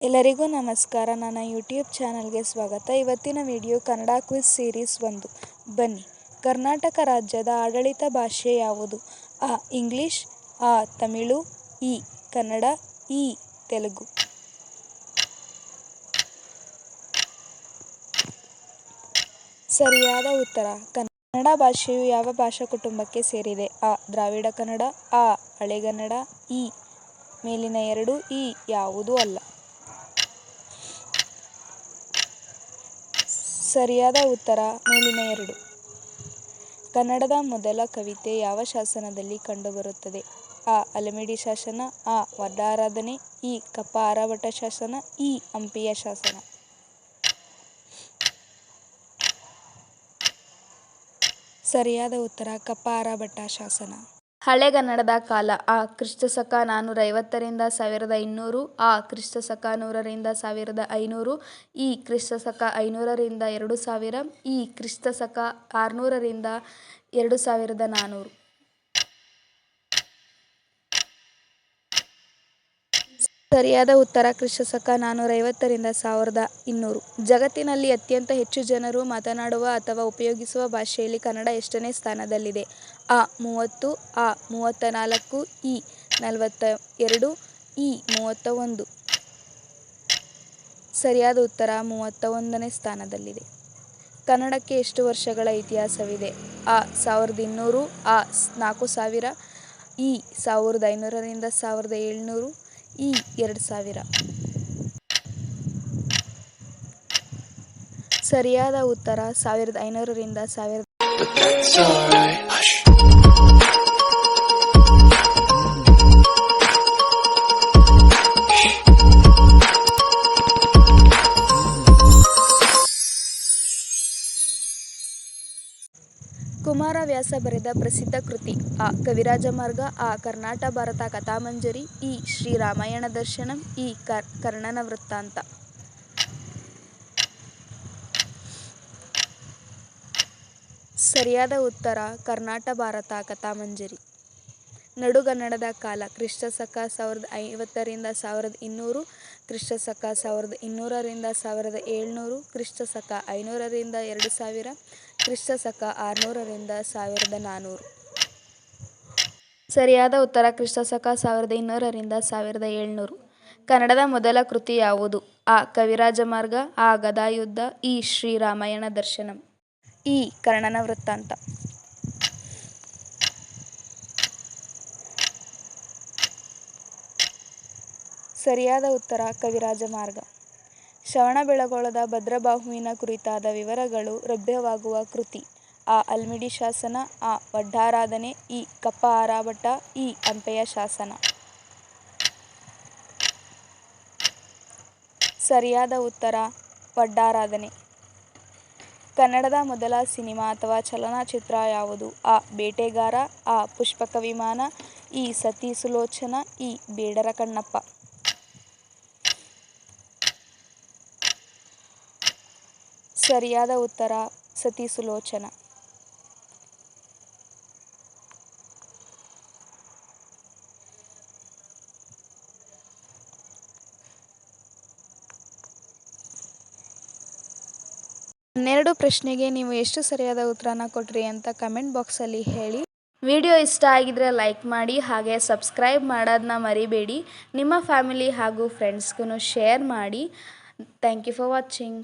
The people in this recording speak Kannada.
ಎಲ್ಲರಿಗೂ ನಮಸ್ಕಾರ. ನನ್ನ ಯೂಟ್ಯೂಬ್ ಚಾನಲ್ಗೆ ಸ್ವಾಗತ. ಇವತ್ತಿನ ವಿಡಿಯೋ ಕನ್ನಡ ಕ್ವಿಜ್ ಸೀರೀಸ್ 1. ಬನ್ನಿ. ಕರ್ನಾಟಕ ರಾಜ್ಯದ ಆಡಳಿತ ಭಾಷೆ ಯಾವುದು? ಅ. ಇಂಗ್ಲಿಷ್, ಅ. ತಮಿಳು, ಇ. ಕನ್ನಡ, ಇ. ತೆಲುಗು. ಸರಿಯಾದ ಉತ್ತರ ಕನ್ನಡ ಭಾಷೆಯು ಯಾವ ಭಾಷಾ ಕುಟುಂಬಕ್ಕೆ ಸೇರಿದೆ? ಅ. ದ್ರಾವಿಡ ಕನ್ನಡ, ಅ. ಹಳೆಗನ್ನಡ, ಇ. ಮೇಲಿನ ಎರಡು, ಇ. ಯಾವುದೂ ಅಲ್ಲ. ಸರಿಯಾದ ಉತ್ತರ ಮೇಲಿನ ಎರಡು. ಕನ್ನಡದ ಮೊದಲ ಕವಿತೆ ಯಾವ ಶಾಸನದಲ್ಲಿ ಕಂಡುಬರುತ್ತದೆ? ಅ. ಹಳೆಮಡಿ ಶಾಸನ, ಅ. ವಡ್ಡಾರಾಧನೆ, ಇ. ಕಪ್ಪ ಆರಭಟ ಶಾಸನ, ಇ. ಹಂಪಿಯ ಶಾಸನ. ಸರಿಯಾದ ಉತ್ತರ ಕಪ್ಪ ಆರಭಟ ಶಾಸನ. ಹಳೆಗನ್ನಡದ ಕಾಲ. ಅ. ಕ್ರಿಸ್ತಶಕ 450 ರಿಂದ 1200, ಅ. ಕ್ರಿಸ್ತಶಕ 100 ರಿಂದ 1500, ಇ. ಕ್ರಿಸ್ತಶಕ 500 ರಿಂದ 2000, ಇ. ಕ್ರಿಸ್ತಶಕ 600 ರಿಂದ 2400. ಸರಿಯಾದ ಉತ್ತರ ಕ್ರಿಸ್ತಶಕ 450 ರಿಂದ 1200. ಜಗತ್ತಿನಲ್ಲಿ ಅತ್ಯಂತ ಹೆಚ್ಚು ಜನರು ಮಾತನಾಡುವ ಅಥವಾ ಉಪಯೋಗಿಸುವ ಭಾಷೆಯಲ್ಲಿ ಕನ್ನಡ ಎಷ್ಟನೇ ಸ್ಥಾನದಲ್ಲಿದೆ? ಅ. 30, ಅ. 34, ಇ. 42, ಇ. 31. ಸರಿಯಾದ ಉತ್ತರ 31ನೇ ಸ್ಥಾನದಲ್ಲಿದೆ. ಕನ್ನಡಕ್ಕೆ ಎಷ್ಟು ವರ್ಷಗಳ ಇತಿಹಾಸವಿದೆ? ಅ. 1200, ಅ. 4000, ಇ. 1500 ರಿಂದ 1700, ಇ. 2000. ಸರಿಯಾದ ಉತ್ತರ 1500 ರಿಂದ 1000. ಕುಮಾರವ್ಯಾಸ ಬರೆದ ಪ್ರಸಿದ್ಧ ಕೃತಿ? ಅ. ಕವಿರಾಜ ಮಾರ್ಗ, ಅ. ಕರ್ನಾಟ ಭಾರತ ಕಥಾಮಂಜರಿ, ಇ. ಶ್ರೀ ರಾಮಾಯಣ ದರ್ಶನಂ, ಇ. ಕರ್ಣನ ವೃತ್ತಾಂತ. ಸರಿಯಾದ ಉತ್ತರ ಕರ್ನಾಟ ಭಾರತ ಕಥಾಮಂಜರಿ. ನಡುಗನ್ನಡದ ಕಾಲ. ಕ್ರಿಸ್ತಶಕ 1050 ರಿಂದ 1200, ಕ್ರಿಸ್ತಶಕ 1200 ರಿಂದ 1700, ಕ್ರಿಸ್ತಶಕ 500 ರಿಂದ 2000, ಕ್ರಿಸ್ತಶಕ 600 ರಿಂದ 1400. ಸರಿಯಾದ ಉತ್ತರ ಕ್ರಿಸ್ತಶಕ 1200 ರಿಂದ 1700. ಕನ್ನಡದ ಮೊದಲ ಕೃತಿ ಯಾವುದು? ಅ. ಕವಿರಾಜ ಮಾರ್ಗ, ಅ. ಗದಾಯುದ್ಧ, ಇ. ಶ್ರೀ ರಾಮಾಯಣ ದರ್ಶನಂ, ಇ. ಕರ್ಣನ ವೃತ್ತಾಂತ. ಸರಿಯಾದ ಉತ್ತರ ಕವಿರಾಜ ಮಾರ್ಗ. ಶ್ರವಣಬೆಳಗೊಳದ ಭದ್ರಬಾಹುವಿನ ಕುರಿತಾದ ವಿವರಗಳು ಲಭ್ಯವಾಗುವ ಕೃತಿ? ಅ. ಹಳೆಮಡಿ ಶಾಸನ, ಅ. ವಡ್ಡಾರಾಧನೆ, ಇ. ಕಪ್ಪ ಆರಭಟ, ಇ. ಹಂಪಿಯ ಶಾಸನ. ಸರಿಯಾದ ಉತ್ತರ ವಡ್ಡಾರಾಧನೆ. ಕನ್ನಡದ ಮೊದಲ ಸಿನಿಮಾ ಅಥವಾ ಚಲನಚಿತ್ರ ಯಾವುದು? ಅ. ಬೇಟೆಗಾರ, ಅ. ಪುಷ್ಪಕ ವಿಮಾನ, ಇ. ಸತಿ ಸುಲೋಚನ, ಇ. ಬೇಡರ ಕಣ್ಣಪ್ಪ. ಸರಿಯಾದ ಉತ್ತರ ಸತಿ ಸುಲೋಚನ. ಹನ್ನೆರಡು ಪ್ರಶ್ನೆಗೆ ನೀವು ಎಷ್ಟು ಸರಿಯಾದ ಉತ್ತರನ ಕೊಟ್ರಿ ಅಂತ ಕಮೆಂಟ್ ಬಾಕ್ಸಲ್ಲಿ ಹೇಳಿ. ವಿಡಿಯೋ ಇಷ್ಟ ಆಗಿದ್ರೆ ಲೈಕ್ ಮಾಡಿ, ಹಾಗೆ ಸಬ್ಸ್ಕ್ರೈಬ್ ಮಾಡೋದನ್ನ ಮರಿಬೇಡಿ. ನಿಮ್ಮ ಫ್ಯಾಮಿಲಿ ಹಾಗೂ ಫ್ರೆಂಡ್ಸ್ಗೂ ಶೇರ್ ಮಾಡಿ. Thank you for watching.